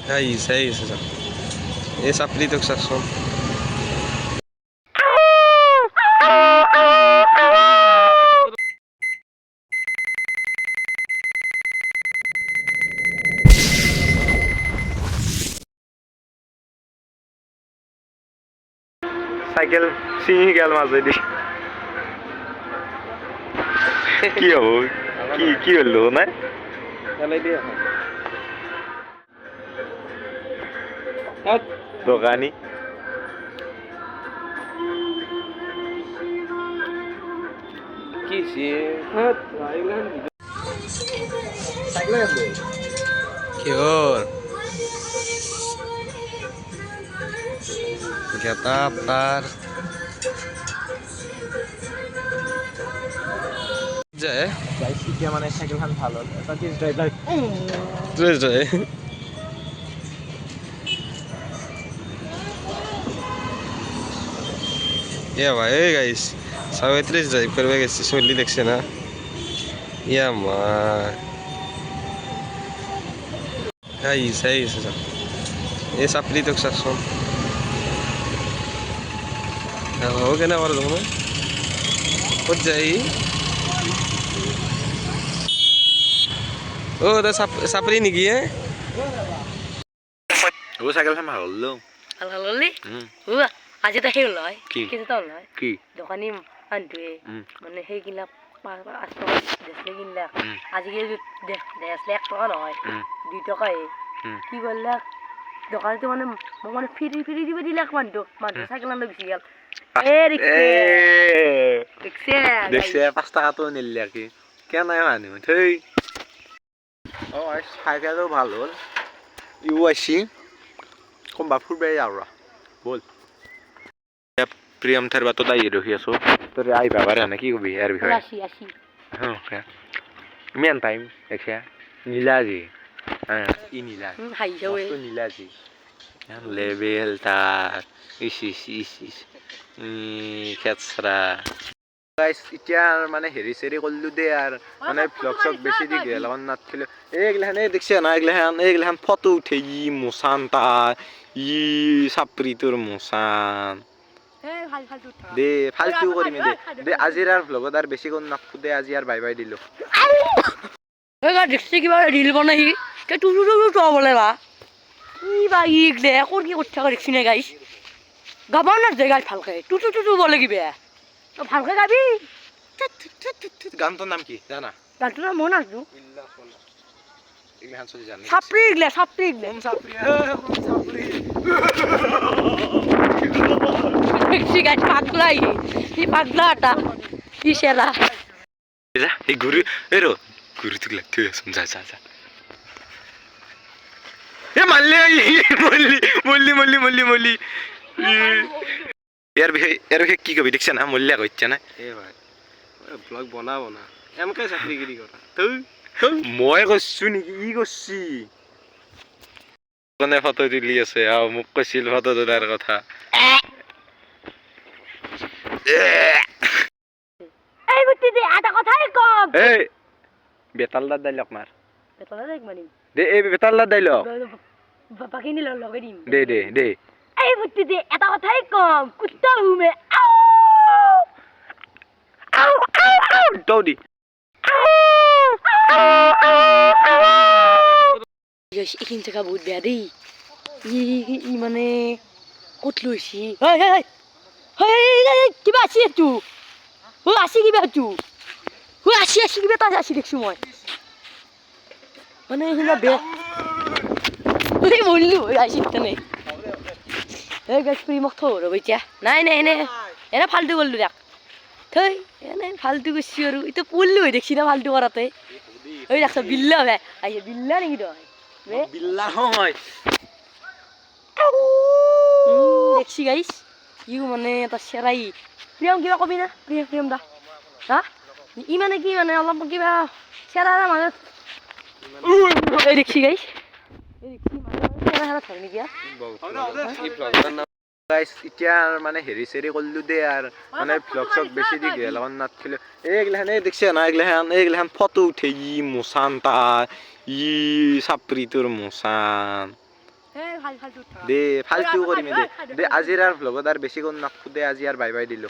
Gaís, é isso já. Esse apelido que já são. Cycle ছিঙি গেল মাজেদি কি হব কি হলো না দোকানি কি কি হল গেতাপ তার যায় মানে সাইকেল খান ভালো ইয়া ভাই এই গাইস 37 ড্রাইভ করবে গেছি চলি দেখছে না ইয়া মা গাইস এই ese apelito que son हो गया ना और दो में कुछ जाई ओ दा सापरी नहीं की है वो साइकिल से मार लो हल्ला ले हुआ आज तो हे लो है किसे तो लो है की दुकानी आंटे माने हे किला आस्तो देखले किला आज के देश लाख টাকা নয় 2 টাকায় কি বললা দোকানে তো মানে ফ্রি দিবে দিলাক মানতো সাইকেল আনলো বেশি গেল দেখছে 5 টাকা তো নিলে কি কেন মানে তুই ও সাইকেলও ভালো ইউ আসি কম বাফুর বে যাওরা বল প্রিয়ম থার বাতো দাই রহি আছো তোর আই বাবা রে না কি কবি এর বিষয় আসি হ্যাঁ মেন টাইম দেখছে নীলাজি হ্যাঁ ই নীলা হাই যাওয়ে নীলাজি level তার ইস কেছরা গাইস ইটা মানে হেৰি সেৰি কল্লু দে আর মানে ব্লগ সব বেশি দি গেল আমার নাত ছিল এইগলান দেখছ না এইগলান ফটো উঠে ই মোসান তা ই সাপ্রিতর মোসান দে ফালতু করি দে আজির আর ব্লগত আর বেশি কোন নাকু দে আজি আর বাই বাই দিলো এগা দেখছি কিবা রিল বনাই কে টু বলে বা কি বা ইগলে কোন কি করতে দেখছি না গাইস গাবা না যে গাইস ভালকে টু বলে কিবে তো ভালকে গাবি গানটার নাম কি জানা গানটার নাম মনে আছে ইগলান চলি জানি সাপ্রি ইগলে কোন সাপ্রি দেখছি গাইস পাগলাই কি পাগলাটা কি সেরা যা এই গুরু এরো গুরু তুই লাগতে যা এ মল্লি এর বিষয়ে কি কবি দেখছ না মল্লিয়া কইছে না এ ভাই ব্লগ বনাবো না এমকে চাকরিগিরি করা মই করছু নাকি ই করছি কোনে ফটো তুলি আছে আও মোক কইছিল ফটো তোলার কথা এই বুটি দে আটা কথাই কম এই বেতালদার ডাইলগ মার বেতালদার ডাইলগ মানি দে এই বেতালদার ডাইলগ বাকি নিল লগে দিম দে এই বুটি দে এটা কথাই কম কুত্তা হুমে আউ দৌদি এখান থেকে বহুত বেয়া দেই ই মানে কত লৈছি কিবা আছি তু আসি কিবা তু আসি কিবা তাই আসি দেখছো মই মানে শুনা বেয়া বললু আসি তানে এই গাছ প্রিমক থো রব এতিয়া নাই এনে ফালতু করলু দেখ থই এনে ফালতু করছি আর এটা পড়লু দেখছি না ফালতু করাতে ওই দেখছ বিল্লা ভাই আইছে বিল্লা নাকি তো বিল্লা হয় দেখছি গাইস ইউ মানে এটা সেরাই প্রিয়ম কিবা কবি না প্রিয়ম দা হা ই মানে কি মানে অলপ কিবা সেরা মানে এই দেখছি গাইস এই দেখছি মানে সেরা থাকে নেকি গাইস এতিয়া মানে হেৰি চেৰি কৰিলো দে আর মানে ব্লগ চক বেছি দি গেল নাথিলে এইগিলাখান দেখছে না এইগিলাখান ফটো উঠে ই মোচান তা ই চাপৰি তোৰ মোচান দে ফালতু কৰিমে দে আজিৰ আর ব্লগত আর বেছি কোন নাখো দে আজি আর বাই বাই দিলো